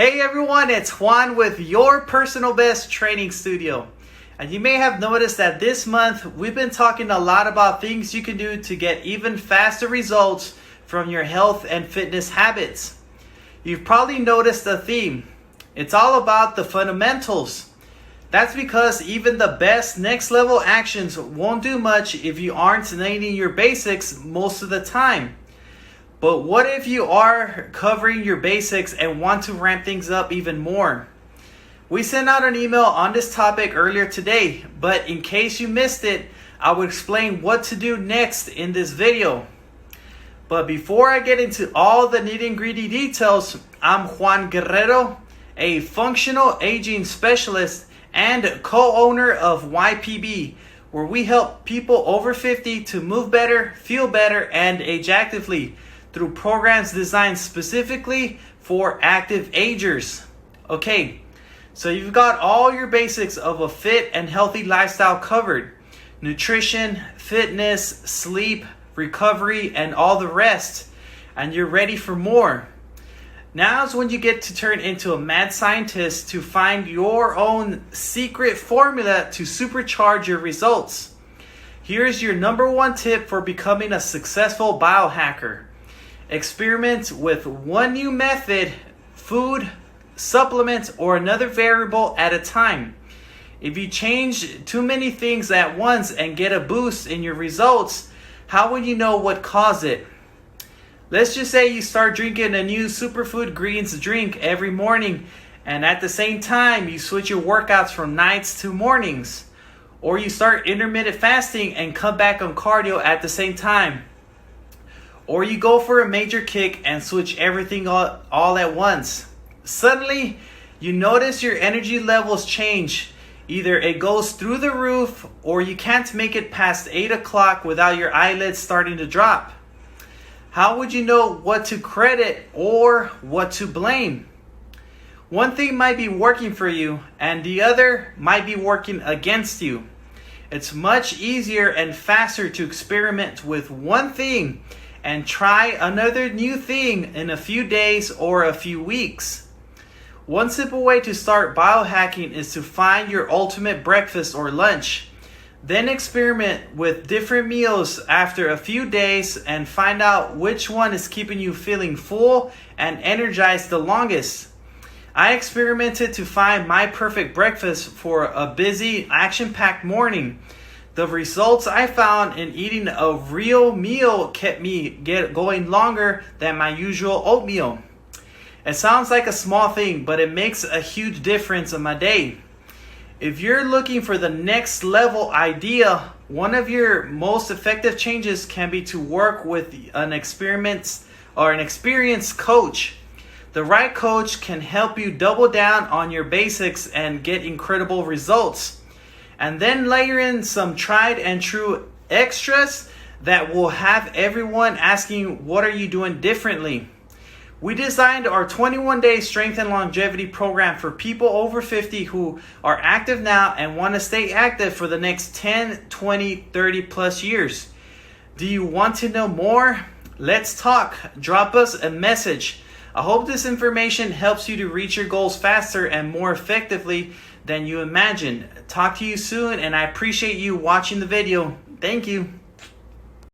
Hey everyone, it's Juan with your personal best training studio. And you may have noticed that this month we've been talking a lot about things you can do to get even faster results from your health and fitness habits. You've probably noticed a theme. It's all about the fundamentals. That's because even the best next level actions won't do much if you aren't nailing your basics most of the time. But what if you are covering your basics and want to ramp things up even more? We sent out an email on this topic earlier today, but in case you missed it, I will explain what to do next in this video. But before I get into all the nitty-gritty details, I'm Juan Guerrero, a functional aging specialist and co-owner of YPB, where we help people over 50 to move better, feel better, and age actively through programs designed specifically for active agers. Okay, so you've got all your basics of a fit and healthy lifestyle covered. Nutrition, fitness, sleep, recovery, and all the rest. And you're ready for more. Now's when you get to turn into a mad scientist to find your own secret formula to supercharge your results. Here's your number one tip for becoming a successful biohacker. Experiment with one new method, food, supplement, or another variable at a time. If you change too many things at once and get a boost in your results, how will you know what caused it? Let's just say you start drinking a new superfood greens drink every morning, and at the same time you switch your workouts from nights to mornings. Or you start intermittent fasting and cut back on cardio at the same time. Or you go for a major kick and switch everything all at once. Suddenly, you notice your energy levels change. Either it goes through the roof, or you can't make it past 8 o'clock without your eyelids starting to drop. How would you know what to credit or what to blame? One thing might be working for you, and the other might be working against you. It's much easier and faster to experiment with one thing and try another new thing in a few days or a few weeks. One simple way to start biohacking is to find your ultimate breakfast or lunch. Then experiment with different meals after a few days and find out which one is keeping you feeling full and energized the longest. I experimented to find my perfect breakfast for a busy, action-packed morning. The results I found in eating a real meal kept me going longer than my usual oatmeal. It sounds like a small thing, but it makes a huge difference in my day. If you're looking for the next level idea, one of your most effective changes can be to work with an experienced coach. The right coach can help you double down on your basics and get incredible results. And then layer in some tried and true extras that will have everyone asking, what are you doing differently? We designed our 21-day strength and longevity program for people over 50 who are active now and want to stay active for the next 10, 20, 30 plus years. Do you want to know more? Let's talk. Drop us a message. I hope this information helps you to reach your goals faster and more effectively than you imagine. Talk to you soon, and I appreciate you watching the video. Thank you.